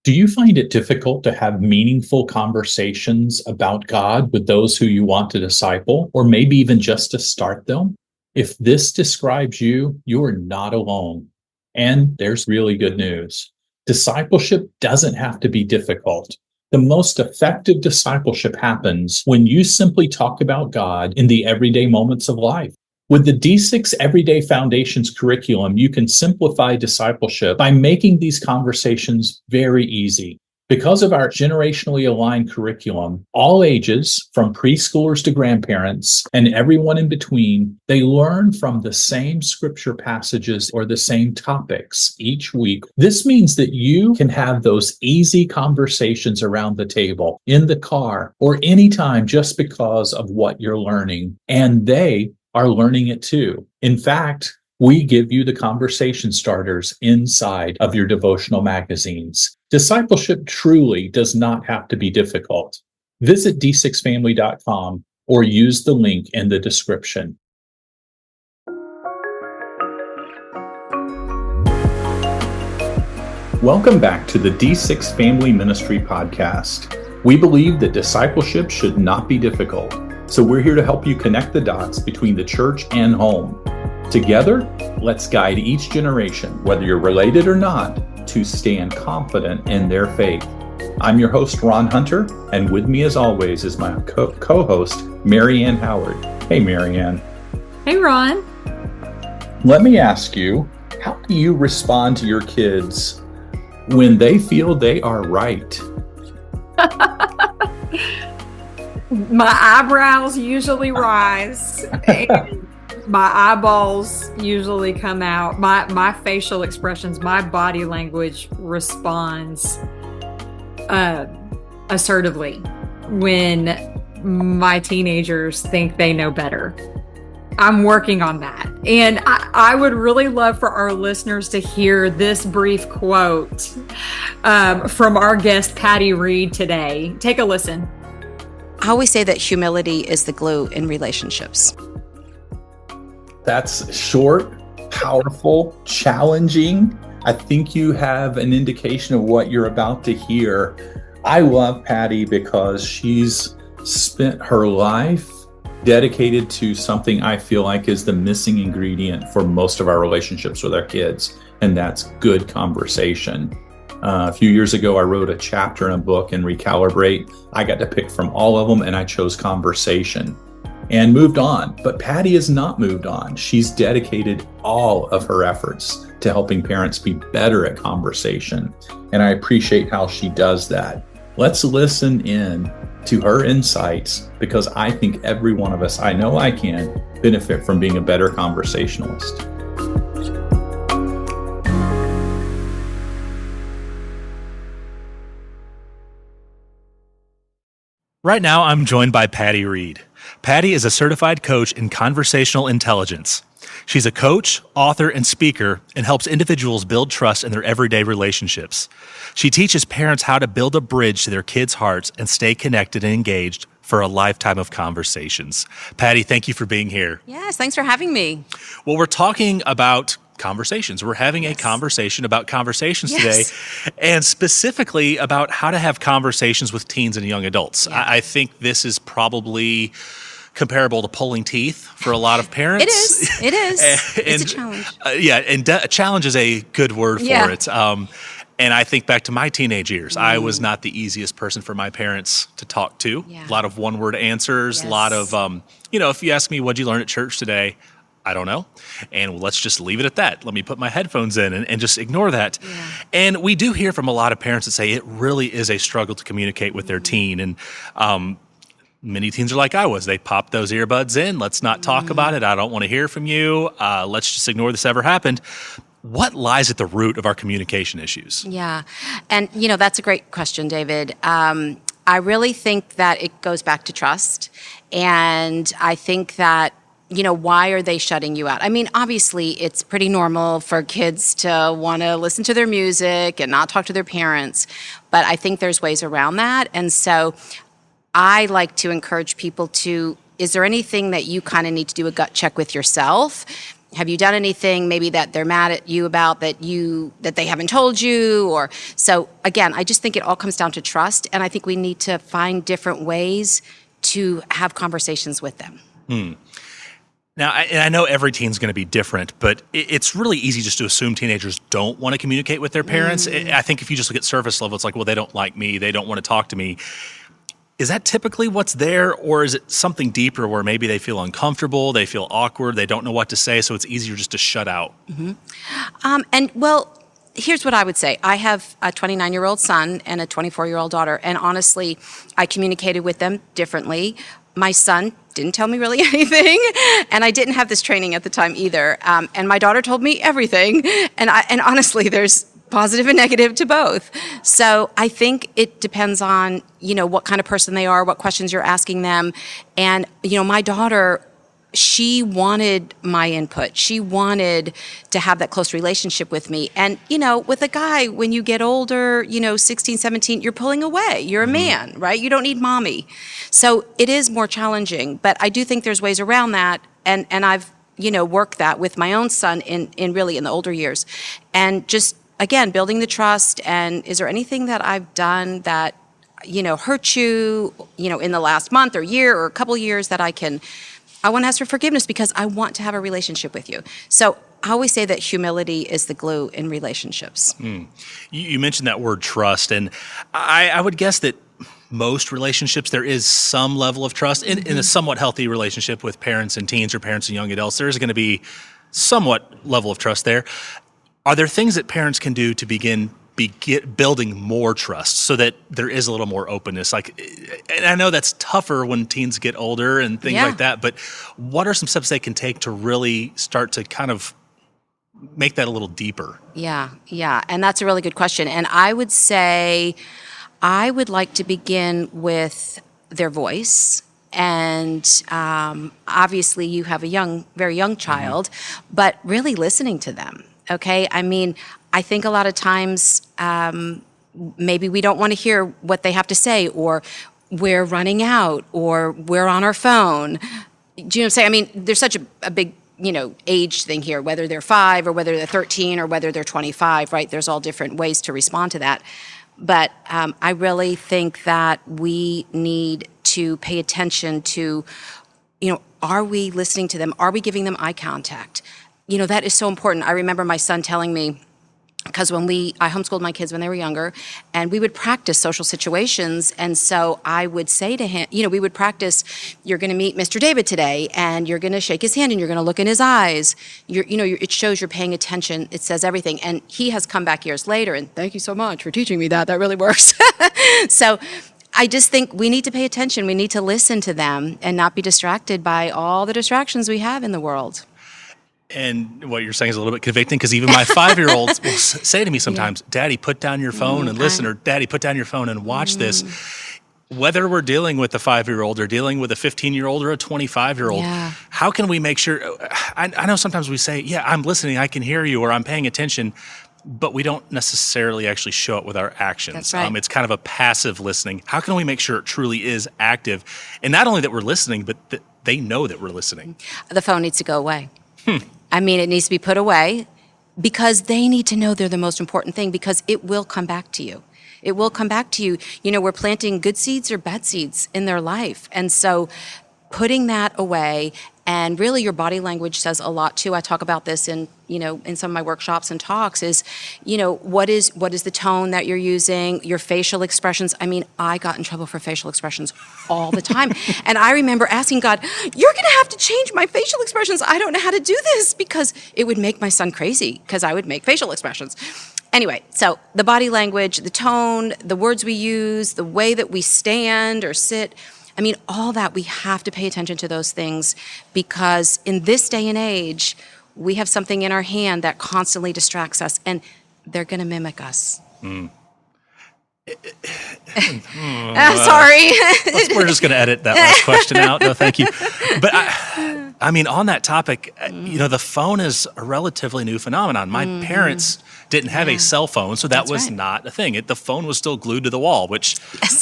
Do you find it difficult to have meaningful conversations about God with those who you want to disciple, or maybe even just to start them? If this describes you, you are not alone. And there's really good news. Discipleship doesn't have to be difficult. The most effective discipleship happens when you simply talk about God in the everyday moments of life. With the D6 Everyday Foundations curriculum, you can simplify discipleship by making these conversations very easy. Because of our generationally aligned curriculum, all ages, from preschoolers to grandparents, and everyone in between, they learn from the same scripture passages or the same topics each week. This means that you can have those easy conversations around the table, in the car, or anytime just because of what you're learning. And they are learning it too. In fact, we give you the conversation starters inside of your devotional magazines. Discipleship truly does not have to be difficult. Visit d6family.com or use the link in the description. Welcome back to the D6 Family Ministry Podcast. We believe that discipleship should not be difficult, so we're here to help you connect the dots between the church and home. Together, let's guide each generation, whether you're related or not, to stand confident in their faith. I'm your host, Ron Hunter, and with me as always is my co-host, Marianne Howard. Hey, Marianne. Hey, Ron. Let me ask you, how do you respond to your kids when they feel they are right? My eyebrows usually rise. And my eyeballs usually come out. My facial expressions, my body language responds assertively when my teenagers think they know better. I'm working on that. And I would really love for our listeners to hear this brief quote from our guest, Patti Reed, today. Take a listen. I always say that humility is the glue in relationships. That's short, powerful, challenging. I think you have an indication of what you're about to hear. I love Patti because she's spent her life dedicated to something I feel like is the missing ingredient for most of our relationships with our kids, and that's good conversation. A few years ago, I wrote a chapter in a book in Recalibrate. I got to pick from all of them, and I chose conversation and moved on. But Patti has not moved on. She's dedicated all of her efforts to helping parents be better at conversation, and I appreciate how she does that. Let's listen in to her insights, because I think every one of us, I know I can, benefit from being a better conversationalist. Right now, I'm joined by Patti Reed. Patti is a certified coach in conversational intelligence. She's a coach, author, and speaker, and helps individuals build trust in their everyday relationships. She teaches parents how to build a bridge to their kids' hearts and stay connected and engaged for a lifetime of conversations. Patti, thank you for being here. Yes, thanks for having me. Well, we're talking about conversations. We're having a conversation about conversations today, and specifically about how to have conversations with teens and young adults. Yeah. I think this is probably comparable to pulling teeth for a lot of parents. It is. It's a challenge. A challenge is a good word for it. And I think back to my teenage years. I was not the easiest person for my parents to talk to. Yeah. A lot of one-word answers, a lot of, if you ask me, what'd you learn at church today? I don't know. And let's just leave it at that. Let me put my headphones in and just ignore that. Yeah. And we do hear from a lot of parents that say it really is a struggle to communicate with their teen. And many teens are like I was. They pop those earbuds in. Let's not talk about it. I don't want to hear from you. Let's just ignore this ever happened. What lies at the root of our communication issues? Yeah. And, that's a great question, David. I really think that it goes back to trust. And I think that, why are they shutting you out? I mean, obviously, it's pretty normal for kids to want to listen to their music and not talk to their parents. But I think there's ways around that. And so I like to encourage people to, is there anything that you kind of need to do a gut check with yourself? have you done anything maybe that they're mad at you about that they haven't told you? Or so again, I just think it all comes down to trust, and I think we need to find different ways to have conversations with them. Now, I know every teen's going to be different, but it's really easy just to assume teenagers don't want to communicate with their parents. I think if you just look at surface level, it's like, well, they don't like me, they don't want to talk to me. Is that typically what's there, or is it something deeper where maybe they feel uncomfortable, they feel awkward, they don't know what to say, so it's easier just to shut out? And well, here's what I would say. I have a 29-year-old son and a 24-year-old daughter, and honestly, I communicated with them differently. My son didn't tell me really anything, and I didn't have this training at the time either. And my daughter told me everything, and honestly, there's positive and negative to both. So I think it depends on, what kind of person they are, what questions you're asking them. And, my daughter, she wanted my input. She wanted to have that close relationship with me. And, with a guy, when you get older, 16, 17, you're pulling away. You're a man, right? You don't need mommy. So it is more challenging. But I do think there's ways around that. And I've, worked that with my own son in really in the older years. And just, again, building the trust. And is there anything that I've done that, hurt you, in the last month or year or a couple years that I want to ask for forgiveness because I want to have a relationship with you. So I always say that humility is the glue in relationships. You mentioned that word trust, and I would guess that most relationships, there is some level of trust. In a somewhat healthy relationship with parents and teens or parents and young adults, there is going to be somewhat level of trust there. Are there things that parents can do to begin building more trust so that there is a little more openness? And I know that's tougher when teens get older and things like that, but what are some steps they can take to really start to kind of make that a little deeper? Yeah. And that's a really good question. And I would say I would like to begin with their voice. And obviously you have a very young child, but really listening to them. Okay. I mean, I think a lot of times maybe we don't want to hear what they have to say, or we're running out, or we're on our phone. Do you know what I'm saying? I mean, there's such a big, age thing here, whether they're 5 or whether they're 13 or whether they're 25, right? There's all different ways to respond to that. But I really think that we need to pay attention to, are we listening to them? Are we giving them eye contact? That is so important. I remember my son telling me, because I homeschooled my kids when they were younger, and we would practice social situations. And so I would say to him, we would practice, you're going to meet Mr. David today, and you're going to shake his hand, and you're going to look in his eyes. It shows you're paying attention. It says everything. And he has come back years later, and thank you so much for teaching me that. That really works. So I just think we need to pay attention. We need to listen to them and not be distracted by all the distractions we have in the world. And what you're saying is a little bit convicting, because even my 5-year-olds will say to me sometimes, Daddy, put down your phone and listen, or Daddy, put down your phone and watch this. Whether we're dealing with a 5-year-old or dealing with a 15-year-old or a 25-year-old, how can we make sure? I know sometimes we say, I'm listening, I can hear you, or I'm paying attention, but we don't necessarily actually show it with our actions. That's right. It's kind of a passive listening. How can we make sure it truly is active? And not only that we're listening, but that they know that we're listening. The phone needs to go away. I mean, it needs to be put away, because they need to know they're the most important thing, because it will come back to you. It will come back to you. We're planting good seeds or bad seeds in their life. And so putting that away, and really your body language says a lot too. I talk about this in some of my workshops and talks is, what is the tone that you're using, your facial expressions. I mean, I got in trouble for facial expressions all the time. And I remember asking God, you're going to have to change my facial expressions. I don't know how to do this, because it would make my son crazy because I would make facial expressions. Anyway, so the body language, the tone, the words we use, the way that we stand or sit, I mean, all that, we have to pay attention to those things, because in this day and age, we have something in our hand that constantly distracts us, and they're going to mimic us. Sorry. We're just going to edit that last question out. No, thank you. But I mean, on that topic, the phone is a relatively new phenomenon. My parents didn't have a cell phone, so that was not a thing. The phone was still glued to the wall, which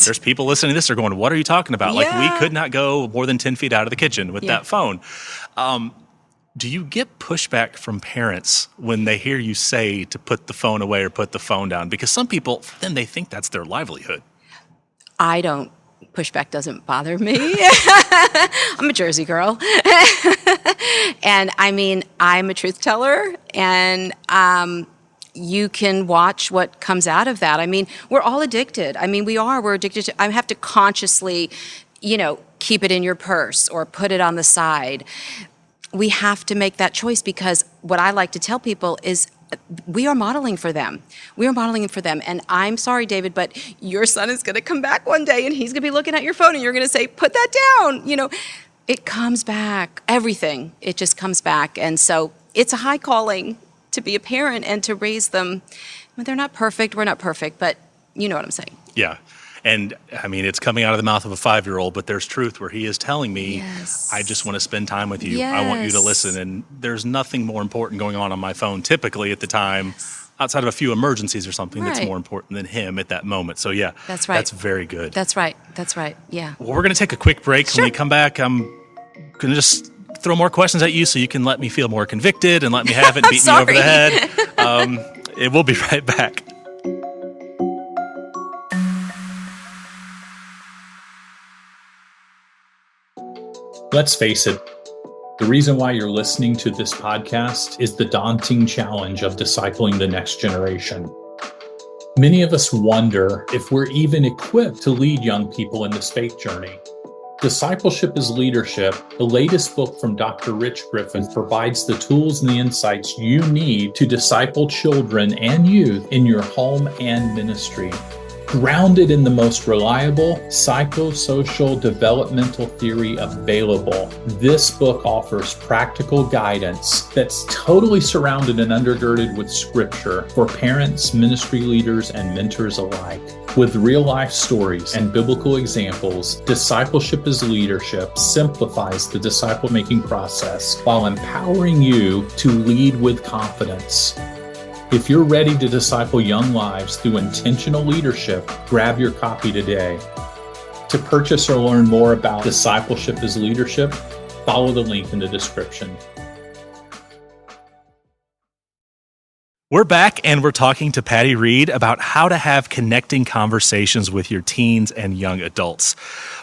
there's people listening to this, they're going, what are you talking about? Like, we could not go more than 10 feet out of the kitchen with that phone. Do you get pushback from parents when they hear you say to put the phone away or put the phone down? Because some people, for them, they think that's their livelihood. I don't. Pushback doesn't bother me. I'm a Jersey girl. And I mean, I'm a truth teller, and you can watch what comes out of that. I mean, we're all addicted. I mean, we're addicted to, I have to consciously, keep it in your purse or put it on the side. We have to make that choice, because what I like to tell people is we are modeling for them. We are modeling for them. And I'm sorry, David, but your son is going to come back one day and he's going to be looking at your phone and you're going to say, put that down. It comes back. Everything. It just comes back. And so it's a high calling to be a parent and to raise them. They're not perfect. We're not perfect, but you know what I'm saying. Yeah. And I mean, it's coming out of the mouth of a 5-year-old, but there's truth where he is telling me, yes, I just want to spend time with you. Yes. I want you to listen. And there's nothing more important going on my phone typically at the time, yes, outside of a few emergencies or something, right, that's more important than him at that moment. So yeah, that's right. That's very good. That's right. That's right. Yeah. Well, we're going to take a quick break. Sure. When we come back, I'm going to just throw more questions at you so you can let me feel more convicted and let me have it and beat me over the head. We'll be right back. Let's face it, the reason why you're listening to this podcast is the daunting challenge of discipling the next generation. Many of us wonder if we're even equipped to lead young people in this faith journey. Discipleship is Leadership, the latest book from Dr. Rich Griffin, provides the tools and the insights you need to disciple children and youth in your home and ministry. Grounded in the most reliable psychosocial developmental theory available, this book offers practical guidance that's totally surrounded and undergirded with scripture for parents, ministry leaders, and mentors alike. With real-life stories and biblical examples, Discipleship is Leadership simplifies the disciple-making process while empowering you to lead with confidence. If you're ready to disciple young lives through intentional leadership, grab your copy today. To purchase or learn more about Discipleship is Leadership, follow the link in the description. We're back and we're talking to Patti Reed about how to have connecting conversations with your teens and young adults.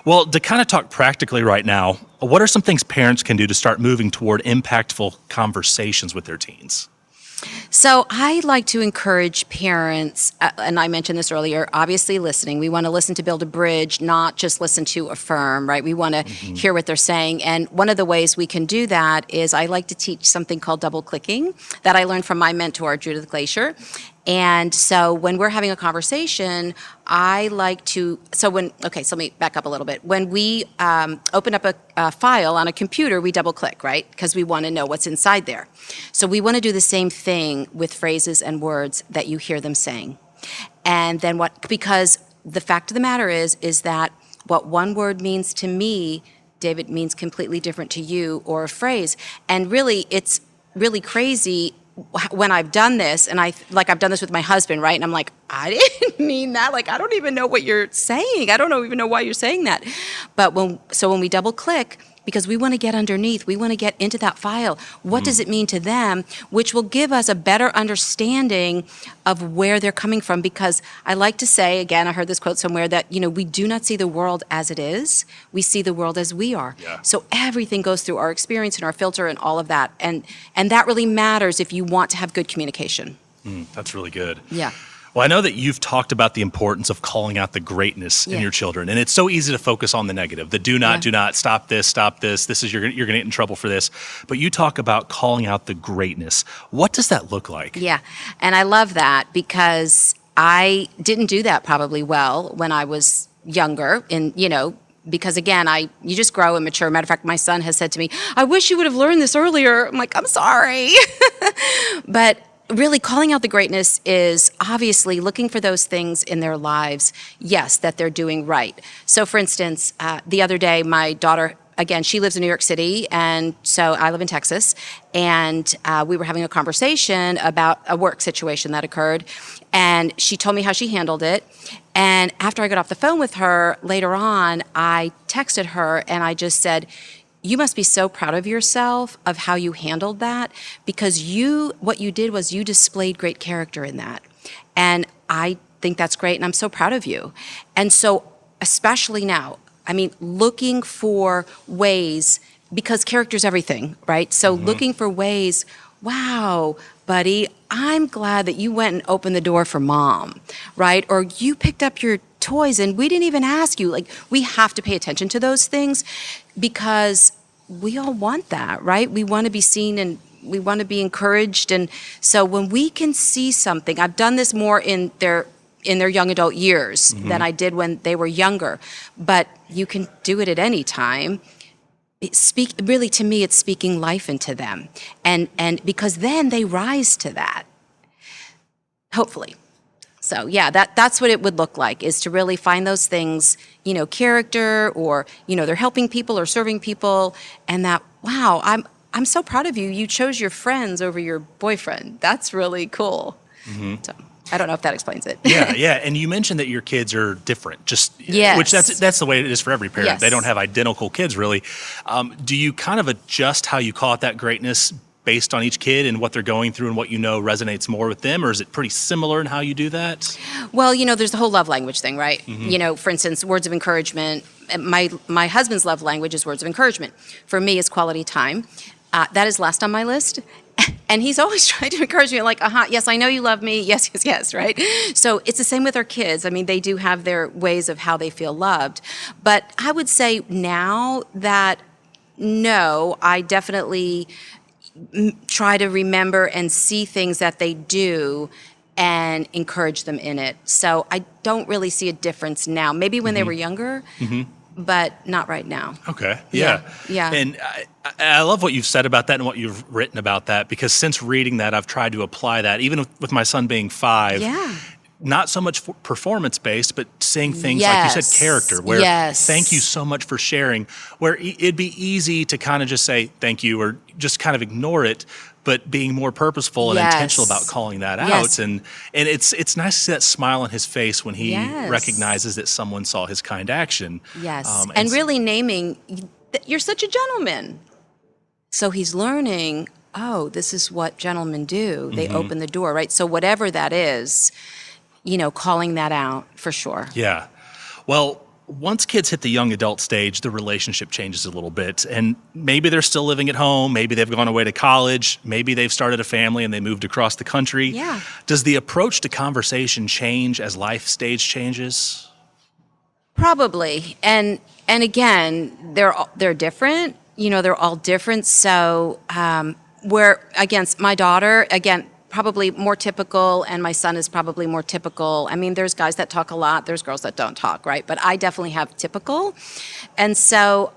Well, to kind of talk practically right now, what are some things parents can do to start moving toward impactful conversations with their teens? So I like to encourage parents, and I mentioned this earlier, obviously listening. We want to listen to build a bridge, not just listen to affirm, right? We want to hear what they're saying. And one of the ways we can do that is I like to teach something called double clicking that I learned from my mentor, Judith Glacier. And so when we're having a conversation, I like to, so let me back up a little bit. When we open up a file on a computer, we double click, right? Because we want to know what's inside there. So we want to do the same thing with phrases and words that you hear them saying. And then because the fact of the matter is that what one word means to me, David, means completely different to you, or a phrase. And really, it's really crazy when I've done this, and I've done this with my husband, right? And I'm like, I didn't mean that. Like, I don't even know what you're saying. I don't even know why you're saying that. But when we double click, because we want to get underneath, we want to get into that file. What does it mean to them? Which will give us a better understanding of where they're coming from. Because I like to say, again, I heard this quote somewhere, that, we do not see the world as it is. We see the world as we are. Yeah. So everything goes through our experience and our filter and all of that. And that really matters if you want to have good communication. That's really good. Yeah. Well, I know that you've talked about the importance of calling out the greatness in your children, and it's so easy to focus on the negative, the do not, stop this, this is, you're going to get in trouble for this. But you talk about calling out the greatness. What does that look like? Yeah, and I love that because I didn't do that probably well when I was younger, and because again, you just grow and mature. Matter of fact, my son has said to me, I wish you would have learned this earlier. I'm like, I'm sorry. But really, calling out the greatness is obviously looking for those things in their lives, yes, that they're doing right. So for instance, the other day, my daughter, again, she lives in New York City, and so I live in Texas, and we were having a conversation about a work situation that occurred, and she told me how she handled it. And after I got off the phone with her, later on, I texted her, and I just said, you must be so proud of yourself of how you handled that, because what you did was you displayed great character in that. And I think that's great, and I'm so proud of you. And so, especially now, I mean, looking for ways, because character's everything, right? So looking for ways, wow, buddy, I'm glad that you went and opened the door for mom, right? Or you picked up your toys and we didn't even ask you. Like, we have to pay attention to those things, because we all want that, right? We want to be seen and we want to be encouraged. And so when we can see something, I've done this more in their young adult years than I did when they were younger, but you can do it at any time. Really, to me, it's speaking life into them. And because then they rise to that, hopefully. So yeah, that's what it would look like, is to really find those things, character, or, they're helping people or serving people, and that, wow, I'm so proud of you. You chose your friends over your boyfriend. That's really cool. So I don't know if that explains it. Yeah. And you mentioned that your kids are different, Yes. which that's the way it is for every parent. Yes. They don't have identical kids, really. Do you kind of adjust how you call it that greatness based on each kid and what they're going through and what resonates more with them, or is it pretty similar in how you do that? Well, there's the whole love language thing, right? For instance, words of encouragement. My husband's love language is words of encouragement. For me, it's quality time. That is last on my list. And he's always trying to encourage me, like, yes, I know you love me. Yes, right? So it's the same with our kids. I mean, they do have their ways of how they feel loved. But I would say now that, no, I definitely try to remember and see things that they do and encourage them in it. So I don't really see a difference now. Maybe when they were younger, but not right now. Okay. Yeah. And I love what you've said about that and what you've written about that, because since reading that, I've tried to apply that, even with my son being 5. Yeah. Not so much performance-based, but saying things like you said, character, where thank you so much for sharing, where it'd be easy to kind of just say thank you or just kind of ignore it, but being more purposeful and intentional about calling that out. And it's nice to see that smile on his face when he recognizes that someone saw his kind action. Yes, and really naming that you're such a gentleman. So he's learning, this is what gentlemen do. They open the door, right? So whatever that is, calling that out for sure. Yeah. Well, once kids hit the young adult stage, the relationship changes a little bit. And maybe they're still living at home. Maybe they've gone away to college. Maybe they've started a family and they moved across the country. Yeah. Does the approach to conversation change as life stage changes? Probably. And again, they're different. They're all different. So where, against my daughter, again, probably more typical, and my son is probably more typical. I mean, there's guys that talk a lot, there's girls that don't talk, right? But I definitely have typical. And so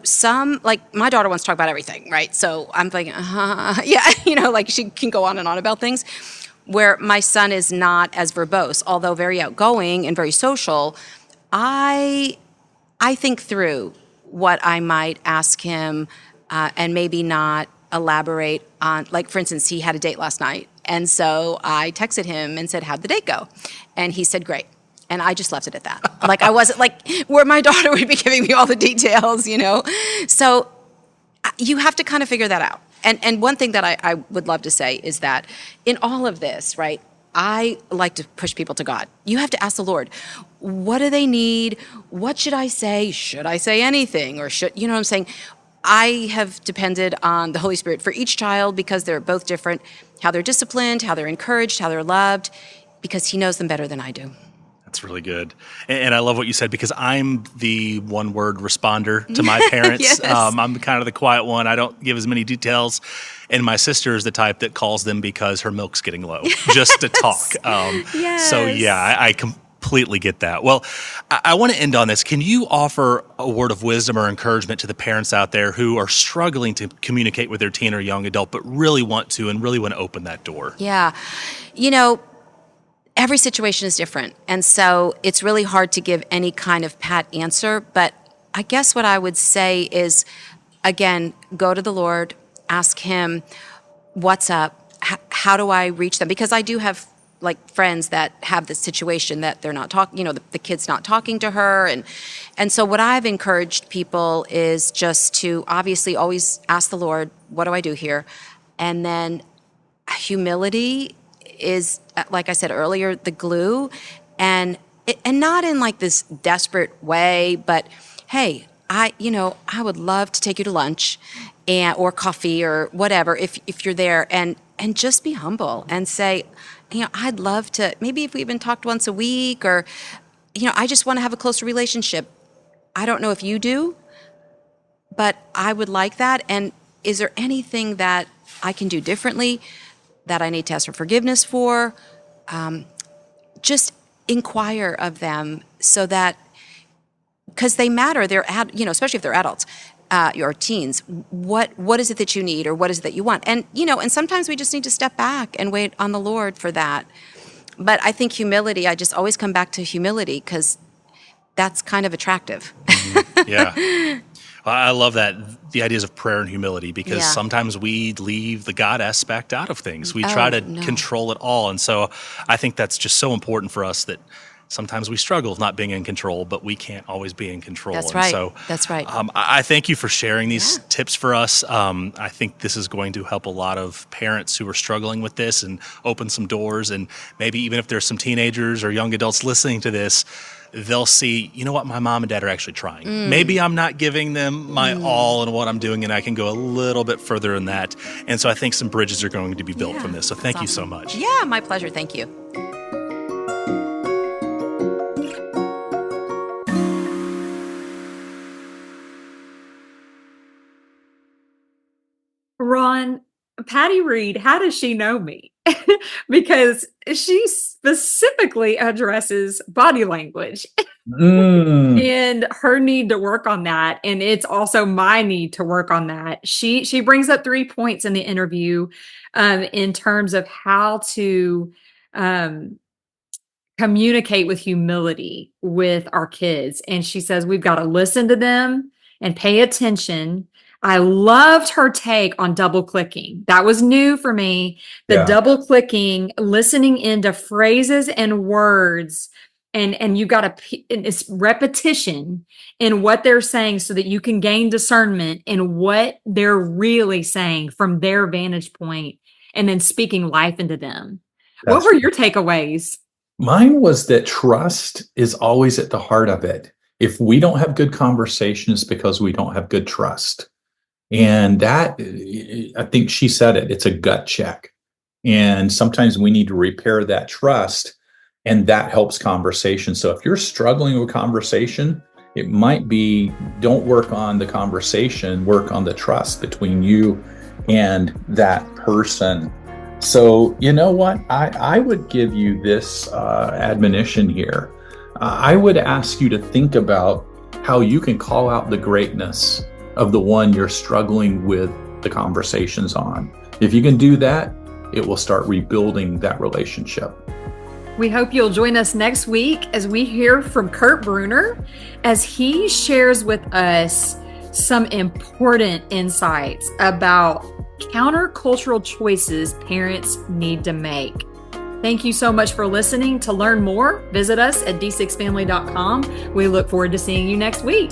some, like, my daughter wants to talk about everything, right? So I'm thinking, like she can go on and on about things, where my son is not as verbose, although very outgoing and very social. I think through what I might ask him, and maybe not elaborate on, like, for instance, he had a date last night. And so I texted him and said, how'd the date go? And he said, great. And I just left it at that. Like, I wasn't like where my daughter would be giving me all the details, So you have to kind of figure that out. And one thing that I would love to say is that in all of this, right, I like to push people to God. You have to ask the Lord, what do they need? What should I say? Should I say anything? Or you know what I'm saying? I have depended on the Holy Spirit for each child, because they're both different, how they're disciplined, how they're encouraged, how they're loved, because he knows them better than I do. That's really good. And I love what you said, because I'm the one-word responder to my parents. Yes. I'm kind of the quiet one. I don't give as many details. And my sister is the type that calls them because her milk's getting low, just to talk. Yes. So, yeah, I completely get that. Well, I want to end on this. Can you offer a word of wisdom or encouragement to the parents out there who are struggling to communicate with their teen or young adult, but really want to open that door? Yeah. Every situation is different. And so it's really hard to give any kind of pat answer. But I guess what I would say is, again, go to the Lord, ask him, what's up? How do I reach them? Because I do have like friends that have this situation that they're not talking, you know, the kid's not talking to her. And so what I've encouraged people is just to obviously always ask the Lord, what do I do here? And then humility is, like I said earlier, the glue, and not in like this desperate way, but hey, I would love to take you to lunch or coffee or whatever if you're there, and just be humble and say, I'd love to, maybe if we even talked once a week, or, I just want to have a closer relationship. I don't know if you do, but I would like that. And is there anything that I can do differently that I need to ask for forgiveness for? Just inquire of them, so that, because they matter, they're especially if they're adults, or teens. What is it that you need, or what is it that you want? And and sometimes we just need to step back and wait on the Lord for that. But I think humility, I just always come back to humility, because that's kind of attractive. Yeah. I love that, the ideas of prayer and humility, because sometimes we leave the God aspect out of things. We try to control it all. And so I think that's just so important for us, that sometimes we struggle with not being in control, but we can't always be in control. That's and right. So, that's right. I thank you for sharing these tips for us. I think this is going to help a lot of parents who are struggling with this, and open some doors. And maybe even if there's some teenagers or young adults listening to this, they'll see, what, my mom and dad are actually trying. Maybe I'm not giving them my all in what I'm doing, and I can go a little bit further in that. And so I think some bridges are going to be built from this. So thank you so much. Yeah, my pleasure. Thank you. Ron, Patti Reed, how does she know me? Because she specifically addresses body language and her need to work on that. And it's also my need to work on that. She brings up 3 points in the interview in terms of how to communicate with humility with our kids. And she says, we've got to listen to them and pay attention. I loved her take on double clicking. That was new for me. The double clicking, listening into phrases and words, and you got to, it's repetition in what they're saying, so that you can gain discernment in what they're really saying from their vantage point, and then speaking life into them. What were your takeaways? Mine was that trust is always at the heart of it. If we don't have good conversations, because we don't have good trust. And that, I think she said it, it's a gut check. And sometimes we need to repair that trust, and that helps conversation. So if you're struggling with conversation, it might be, don't work on the conversation, work on the trust between you and that person. So you know what? I would give you this admonition here. I would ask you to think about how you can call out the greatness of the one you're struggling with the conversations on. If you can do that, it will start rebuilding that relationship. We hope you'll join us next week as we hear from Kurt Bruner, as he shares with us some important insights about countercultural choices parents need to make. Thank you so much for listening. To learn more, visit us at d6family.com. We look forward to seeing you next week.